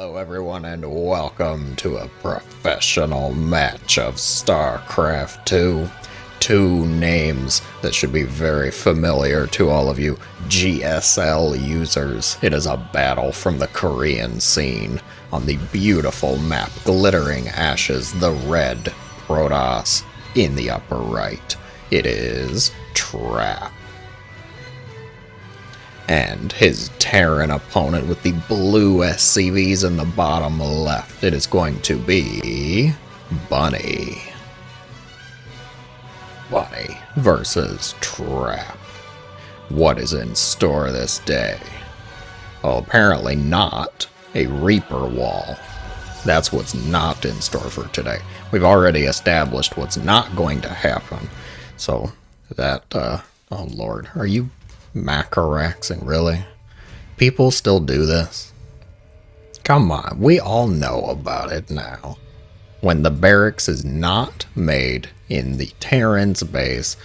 Hello everyone and welcome to a professional match of StarCraft 2. Two names that should be very familiar to all of you GSL users. It is a battle from the Korean scene on the beautiful map Glittering Ashes, the red Protoss in the upper right. It is Trap. And his Terran opponent with the blue SCVs in the bottom left. It is going to be Bunny. Bunny versus Trap. What is in store this day? Well, apparently not a Reaper wall. That's what's not in store for today. We've already established what's not going to happen. So that, oh lord, are you macaraxing, really? People still do this? Come on, we all know about it now. When the barracks is not made in the Terran's base,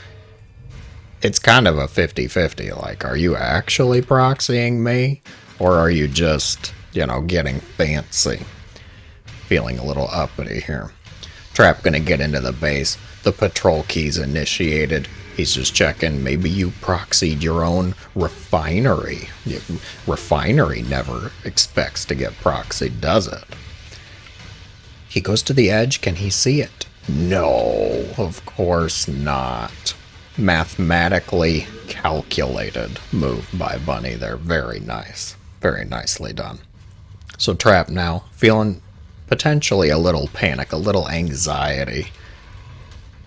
it's kind of a 50-50. Like, are you actually proxying me? Or are you just, getting fancy? Feeling a little uppity here. Trap gonna get into the base. The patrol key's initiated. He's just checking, maybe you proxied your own refinery. Refinery never expects to get proxied, does it? He goes to the edge. Can he see it? No, of course not. Mathematically calculated move by Bunny there. Very nice. Very nicely done. So Trap now feeling potentially a little panic, a little anxiety.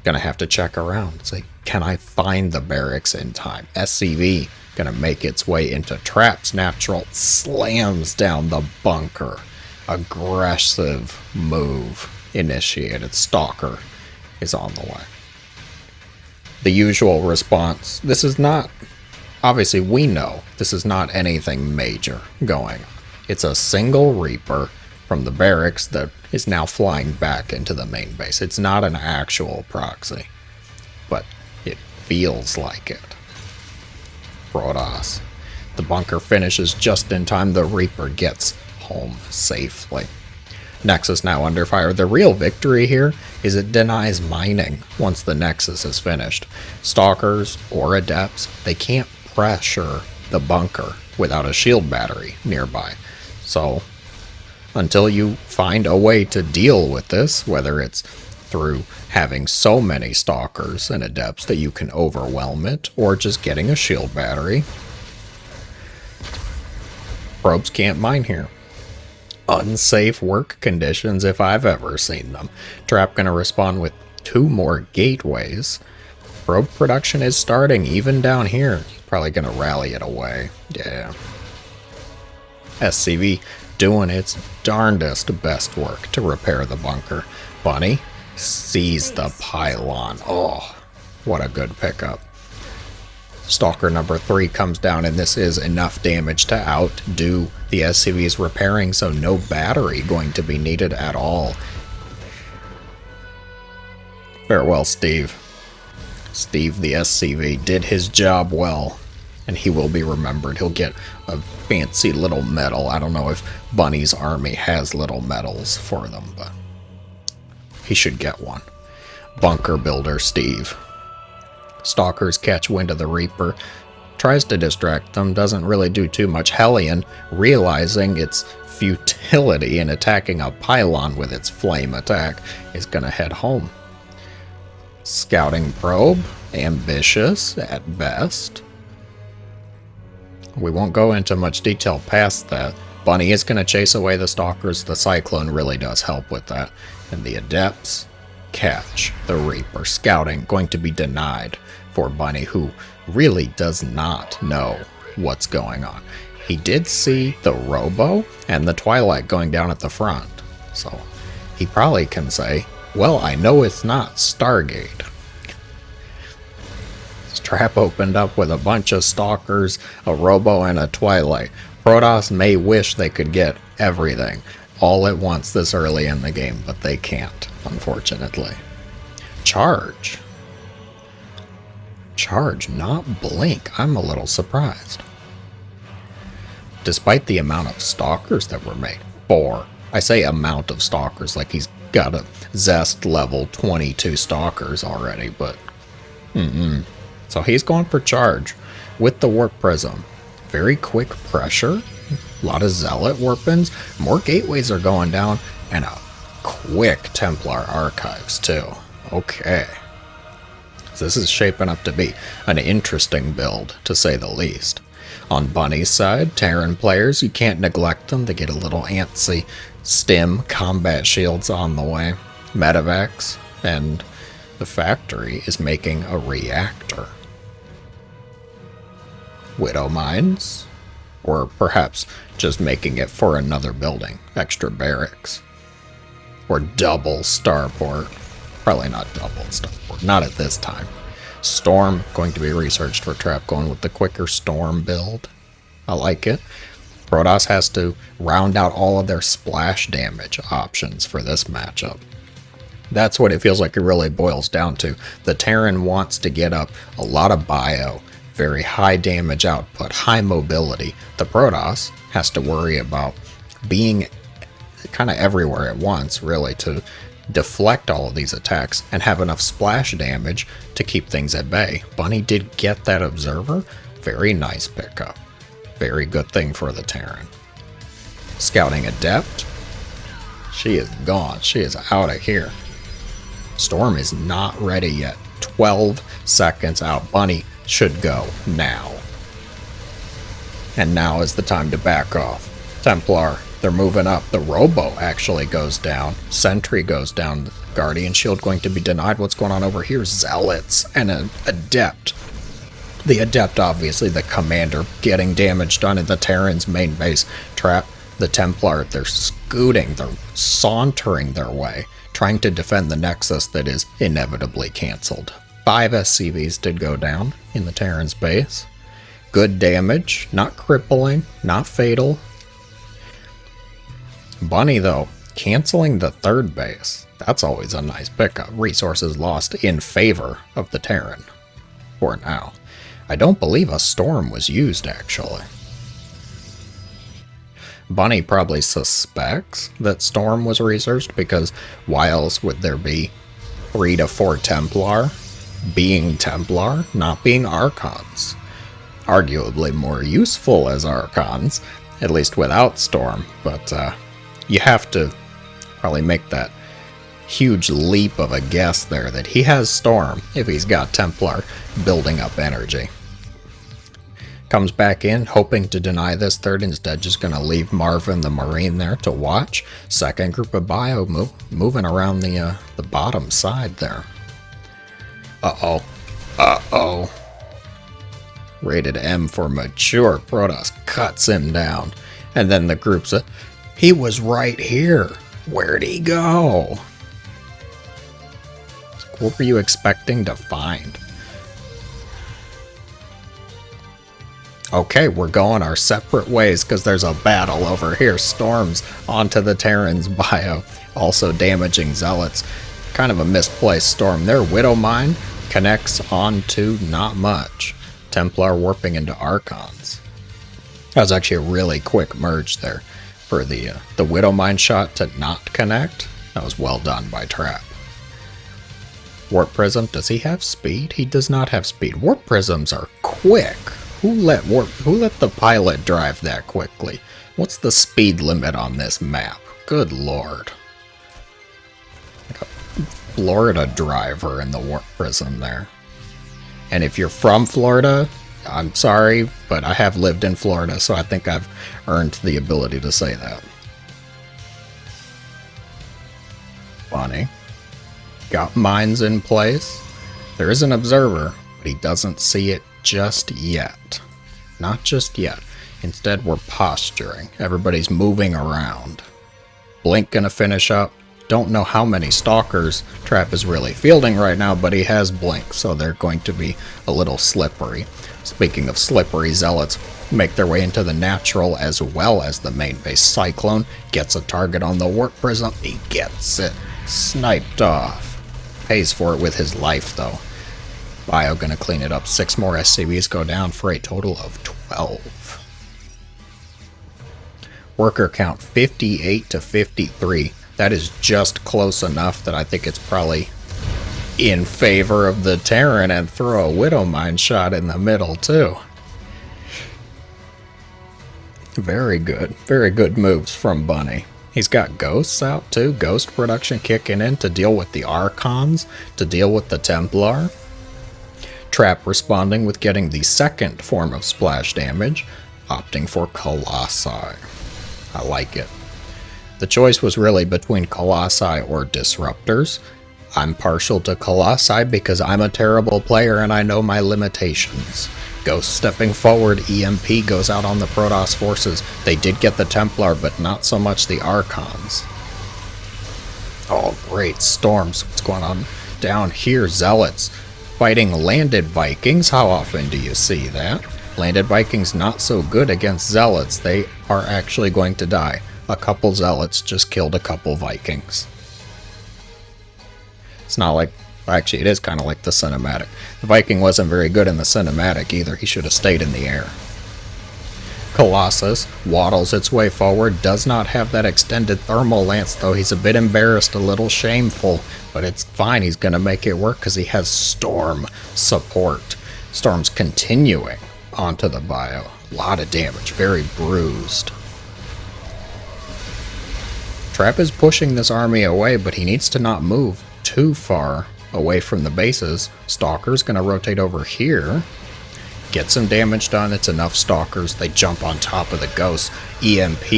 Gonna have to check around. Say, can I find the barracks in time? SCV gonna make its way into Trap's natural, slams down the bunker. Aggressive move initiated. Stalker is on the way. The usual response. This is not, obviously we know this is not anything major going on. It's a single Reaper from the barracks that is now flying back into the main base. It's not an actual proxy, but it feels like it. Protoss. The bunker finishes just in time. The Reaper gets home safely. Nexus now under fire. The real victory here is it denies mining once the Nexus is finished. Stalkers or Adepts, they can't pressure the bunker without a shield battery nearby. So until you find a way to deal with this, whether it's through having so many Stalkers and Adepts that you can overwhelm it, or just getting a shield battery, probes can't mine here. Unsafe work conditions if I've ever seen them. Trap gonna respond with 2 more gateways. Probe production is starting even down here. Probably gonna rally it away. Yeah. SCV doing its darndest best work to repair the bunker. Bunny sees the pylon. Oh, what a good pickup. Stalker number 3 comes down, and this is enough damage to outdo the SCV's repairing, so no battery going to be needed at all. Farewell, Steve. Steve, the SCV, did his job well, and he will be remembered. He'll get a fancy little medal. I don't know if Bunny's army has little medals for them, but he should get one. Bunker Builder Steve. Stalkers catch wind of the Reaper, tries to distract them, doesn't really do too much. Hellion, realizing its futility in attacking a pylon with its flame attack, is gonna head home. Scouting probe, ambitious at best. We won't go into much detail past that. Bunny is gonna chase away the Stalkers. The Cyclone really does help with that. And the Adepts catch the Reaper. Scouting going to be denied for Bunny, who really does not know what's going on. He did see the Robo and the Twilight going down at the front, so he probably can say, well, I know it's not Stargate. This trap opened up with a bunch of Stalkers, a Robo, and a Twilight. Protoss may wish they could get everything all at once this early in the game, but they can't, unfortunately. Charge. Charge, not blink. I'm a little surprised. Despite the amount of Stalkers that were made, 4. I say amount of stalkers, like he's got a Zest level 22 stalkers already, but So he's going for charge with the Warp Prism. Very quick pressure, a lot of Zealot weapons, more gateways are going down, and a quick Templar Archives too. Okay. So this is shaping up to be an interesting build, to say the least. On Bunny's side, Terran players, you can't neglect them. They get a little antsy. Stim, combat shields on the way. Medevacs, and the factory is making a reactor. Widow mines, or perhaps just making it for another building, extra barracks. Or double starport. Probably not double starport, not at this time. Storm, going to be researched for trap, going with the quicker Storm build. I like it. Protoss has to round out all of their splash damage options for this matchup. That's what it feels like it really boils down to. The Terran wants to get up a lot of bio, very high damage output, high mobility. The Protoss has to worry about being kind of everywhere at once, really, to deflect all of these attacks and have enough splash damage to keep things at bay. Bunny did get that Observer. Very nice pickup. Very good thing for the Terran. Scouting Adept. She is gone. She is out of here. Storm is not ready yet. 12 seconds out. Bunny should go now. And now is the time to back off. Templar, they're moving up. The Robo actually goes down. Sentry goes down. Guardian Shield going to be denied. What's going on over here? Zealots and an Adept. The Adept, obviously, the commander, getting damage done in the Terran's main base. Trap, the Templar, they're scooting, they're sauntering their way, trying to defend the Nexus that is inevitably cancelled. 5 SCVs did go down in the Terran's base. Good damage, not crippling, not fatal. Bunny, though, canceling the third base. That's always a nice pickup. Resources lost in favor of the Terran for now. I don't believe a Storm was used, actually. Bunny probably suspects that Storm was researched, because why else would there be 3 to 4 Templar being Templar, not being Archons? Arguably more useful as Archons, at least without Storm, but you have to probably make that huge leap of a guess there that he has Storm if he's got Templar building up energy. Comes back in, hoping to deny this third, instead just going to leave Marvin the Marine there to watch. Second group of bio moving around the bottom side there. Uh-oh. Uh-oh. Rated M for mature. Protoss cuts him down. And then the group said, he was right here. Where'd he go? What were you expecting to find? Okay, we're going our separate ways because there's a battle over here. Storms onto the Terran's bio, also damaging Zealots. Kind of a misplaced Storm there. Widow Mine connects onto not much. Templar warping into Archons. That was actually a really quick merge there for the Widow Mine shot to not connect. That was well done by Trap. Warp Prism, does he have speed? He does not have speed. Warp Prisms are quick. Who let the pilot drive that quickly? What's the speed limit on this map? Good lord. Like a Florida driver in the Warp Prism there. And if you're from Florida, I'm sorry, but I have lived in Florida, so I think I've earned the ability to say that. Funny. Got mines in place. There is an observer, but he doesn't see it just yet. Not just yet. Instead, we're posturing. Everybody's moving around. Blink gonna finish up. Don't know how many stalkers Trap is really fielding right now, but he has Blink, so they're going to be a little slippery. Speaking of slippery, Zealots make their way into the natural as well as the main base. Cyclone gets a target on the Warp Prism. He gets it sniped off. Pays for it with his life, though. Bio gonna clean it up. 6 more SCVs go down for a total of 12. Worker count 58 to 53. That is just close enough that I think it's probably in favor of the Terran, and throw a Widow Mine shot in the middle too. Very good moves from Bunny. He's got ghosts out too, ghost production kicking in to deal with the Archons, to deal with the Templar. Trap responding with getting the second form of splash damage, opting for Colossi. I like it. The choice was really between Colossi or Disruptors. I'm partial to Colossi because I'm a terrible player and I know my limitations. Ghost stepping forward, EMP goes out on the Protoss forces. They did get the Templar, but not so much the Archons. Oh, great storms. What's going on down here? Zealots fighting landed Vikings. How often do you see that? Landed Vikings not so good against Zealots. They are actually going to die. A couple Zealots just killed a couple Vikings. It's not like, actually it is kind of like the cinematic. The Viking wasn't very good in the cinematic either. He should have stayed in the air. Colossus waddles its way forward, does not have that extended thermal lance though. He's a bit embarrassed, a little shameful, but it's fine. He's going to make it work because he has Storm support. Storm's continuing onto the bio. A lot of damage, very bruised. Trap is pushing this army away, but he needs to not move too far away from the bases. Stalker's going to rotate over here. Get some damage done. It's enough Stalkers. They jump on top of the Ghosts. EMP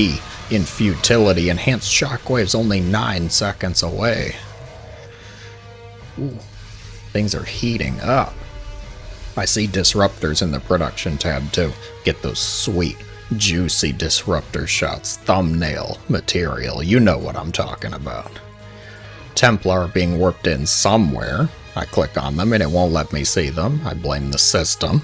in futility. Enhanced Shockwave's only 9 seconds away. Ooh, things are heating up. I see Disruptors in the production tab too. Get those sweet, juicy Disruptor shots. Thumbnail material. You know what I'm talking about. Templar being warped in somewhere. I click on them and it won't let me see them. I blame the system.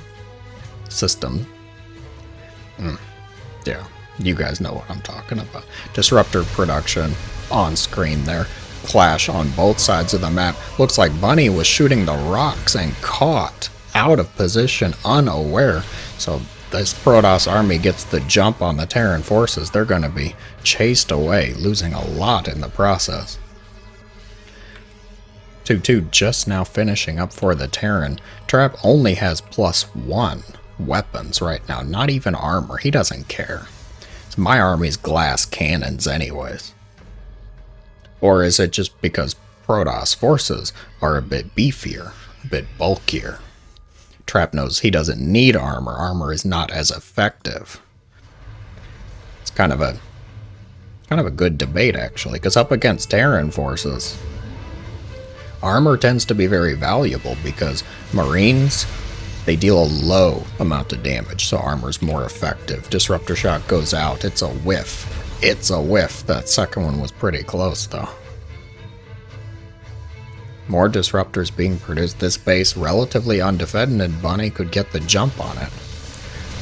Yeah, you guys know what I'm talking about. Disruptor production on screen there. Clash on both sides of the map. Looks like Bunny was shooting the rocks and caught out of position, unaware. So this Protoss army gets the jump on the Terran forces. They're going to be chased away, losing a lot in the process. 2-2 just now finishing up for the Terran. Trap only has +1 weapons right now, not even armor. He doesn't care. So my army's glass cannons anyways. Or is it just because Protoss forces are a bit beefier, a bit bulkier? Trap knows he doesn't need armor. Armor is not as effective. It's kind of a good debate actually, because up against Terran forces, armor tends to be very valuable because Marines, they deal a low amount of damage, so armor's more effective. Disruptor shot goes out. It's a whiff. It's a whiff. That second one was pretty close, though. More Disruptors being produced. This base, relatively undefended. Bunny could get the jump on it.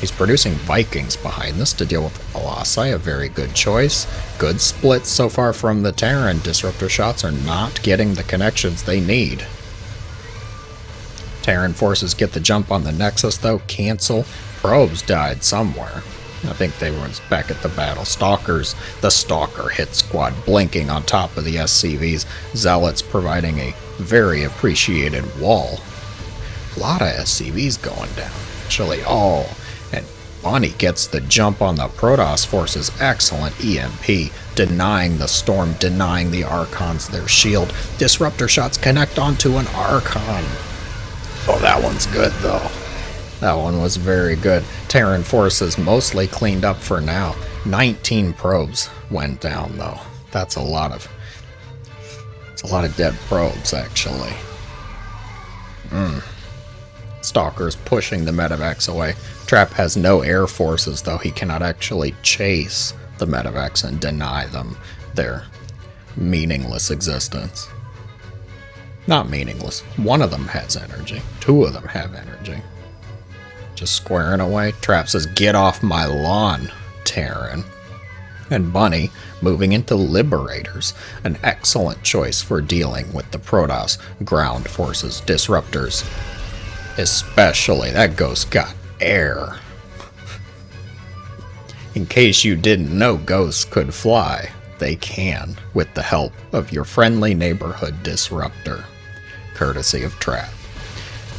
He's producing Vikings behind this to deal with the Colossi, a very good choice. Good splits so far from the Terran. Disruptor shots are not getting the connections they need. Terran forces get the jump on the Nexus though, cancel. Probes died somewhere. I think they were back at the battle. Stalkers, the Stalker hit squad blinking on top of the SCVs. Zealots providing a very appreciated wall. A lot of SCVs going down, actually. Oh, and Bunny gets the jump on the Protoss forces. Excellent EMP, denying the Storm, denying the Archons their shield. Disruptor shots connect onto an Archon. Oh, that one's good though. That one was very good. Terran forces mostly cleaned up for now. 19 probes went down though. That's a lot of dead probes actually. Stalker's pushing the medevacs away. Trap has no air forces though. He cannot actually chase the medevacs and deny them their meaningless existence. Not meaningless. One of them has energy. Two of them have energy. Just squaring away. Trap says, "Get off my lawn, Terran." And Bunny moving into Liberators. An excellent choice for dealing with the Protoss ground forces. Disruptors. Especially. That ghost got air. In case you didn't know ghosts could fly, they can with the help of your friendly neighborhood disruptor, courtesy of Trap.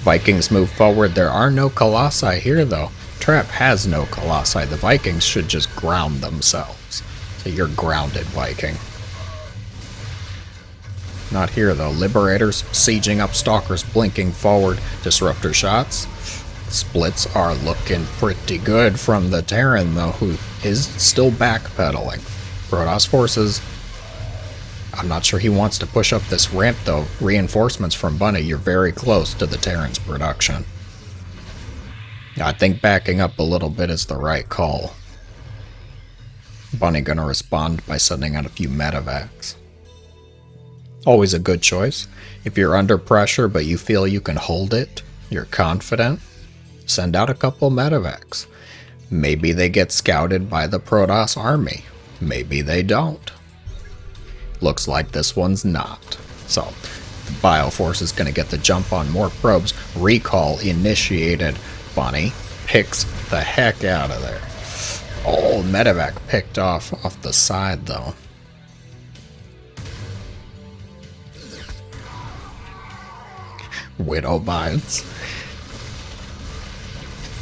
Vikings move forward. There are no Colossi here though. Trap has no Colossi. The Vikings should just ground themselves. So you're grounded, Viking. Not here though. Liberators sieging up Stalkers, blinking forward. Disruptor shots. Splits are looking pretty good from the Terran though, who is still backpedaling. Protoss forces. I'm not sure he wants to push up this ramp though. Reinforcements from Bunny, you're very close to the Terran's production. I think backing up a little bit is the right call. Bunny gonna respond by sending out a few medevacs. Always a good choice. If you're under pressure but you feel you can hold it, you're confident, send out a couple medevacs. Maybe they get scouted by the Protoss army. Maybe they don't. Looks like this one's not. So, the Bioforce is going to get the jump on more probes. Recall initiated. Bunny picks the heck out of there. Oh, medevac picked off the side though. Widow binds.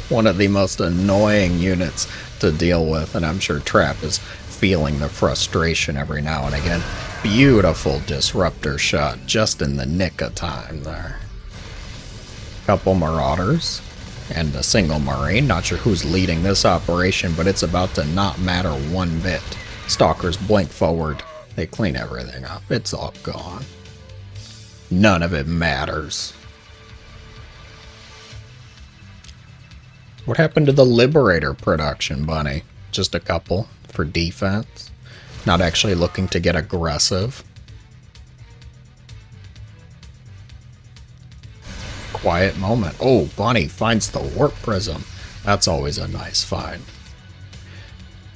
One of the most annoying units to deal with, and I'm sure Trap is feeling the frustration every now and again. Beautiful disruptor shot just in the nick of time there. Couple Marauders and a single Marine. Not sure who's leading this operation, but it's about to not matter one bit. Stalkers blink forward. They clean everything up. It's all gone. None of it matters. What happened to the Liberator production, Bunny? Just a couple for defense. Not actually looking to get aggressive. Quiet moment. Oh, Bunny finds the Warp Prism. That's always a nice find.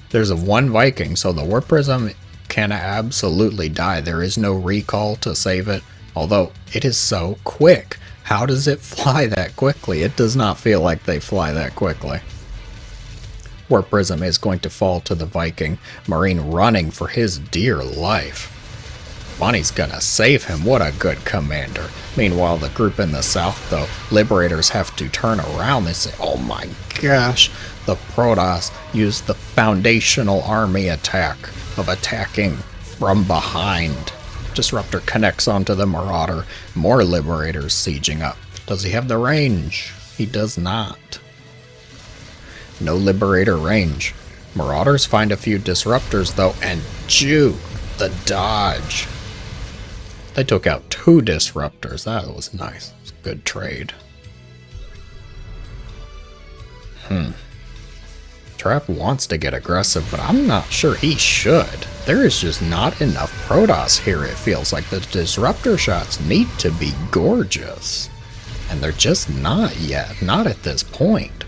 There's a one Viking, so the Warp Prism can absolutely die. There is no recall to save it, although it is so quick. How does it fly that quickly? It does not feel like they fly that quickly. Warp Prism is going to fall to the Viking. Marine running for his dear life. Bunny's gonna save him. What a good commander. Meanwhile, the group in the south, though, Liberators have to turn around. They say, oh my gosh, the Protoss used the foundational army attack of attacking from behind. Disruptor connects onto the Marauder. More Liberators sieging up. Does he have the range? He does not. No Liberator range. Marauders find a few Disruptors though, and juke the dodge. They took out 2 Disruptors. That was nice. It's a good trade. Trap wants to get aggressive, but I'm not sure he should. There is just not enough Protoss here, it feels like. The Disruptor shots need to be gorgeous. And they're just not yet. Not at this point.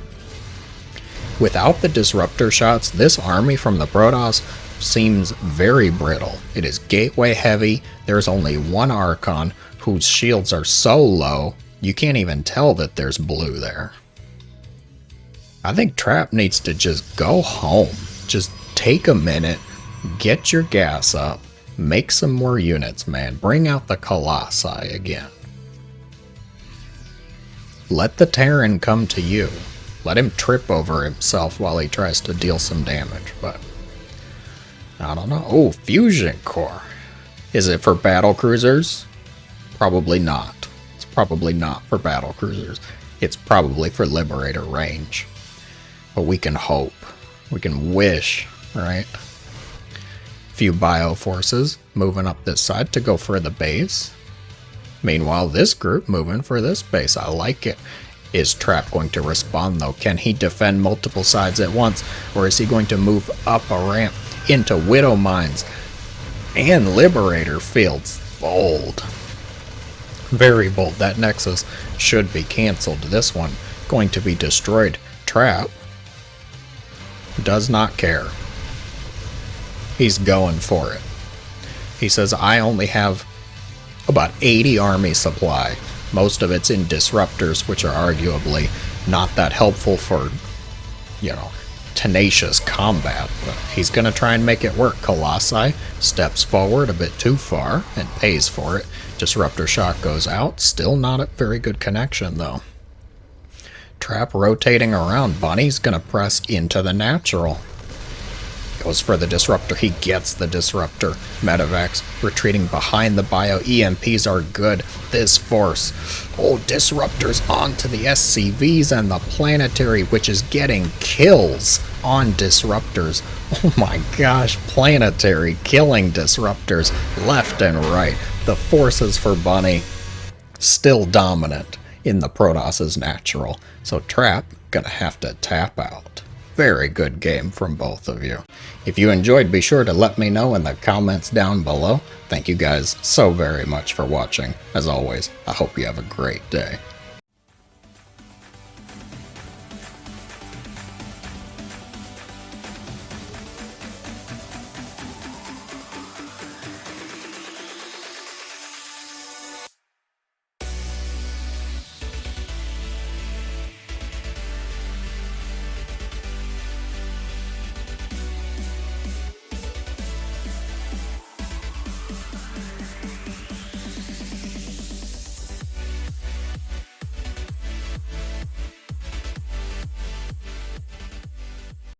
Without the Disruptor shots, this army from the Protoss seems very brittle. It is gateway heavy. There's only one Archon whose shields are so low, you can't even tell that there's blue there. I think Trap needs to just go home. Just take a minute, get your gas up, make some more units, man. Bring out the Colossi again. Let the Terran come to you. Let him trip over himself while he tries to deal some damage, but I don't know. Oh, Fusion Core. Is it for battle cruisers? Probably not. It's probably not for battle cruisers. It's probably for Liberator range. But we can hope. We can wish, right? Few Bioforces moving up this side to go for the base. Meanwhile, this group moving for this base. I like it. Is Trap going to respond though? Can he defend multiple sides at once? Or is he going to move up a ramp into Widow Mines and Liberator fields? Bold. Very bold. That Nexus should be cancelled. This one going to be destroyed. Trap does not care. He's going for it. He says, I only have about 80 army supply. Most of it's in Disruptors, which are arguably not that helpful for, tenacious combat, but he's going to try and make it work. Colossi steps forward a bit too far and pays for it. Disruptor shot goes out. Still not a very good connection, though. Trap rotating around. Bunny's going to press into the natural. Goes for the disruptor. He gets the disruptor. Medivacs retreating behind the bio. EMPs are good. This force. Oh, disruptors onto the SCVs and the planetary, which is getting kills on disruptors. Oh my gosh, planetary killing disruptors left and right. The forces for Bunny still dominant in the Protoss' natural. So Trap gonna have to tap out. Very good game from both of you. If you enjoyed, be sure to let me know in the comments down below. Thank you guys so very much for watching. As always, I hope you have a great day.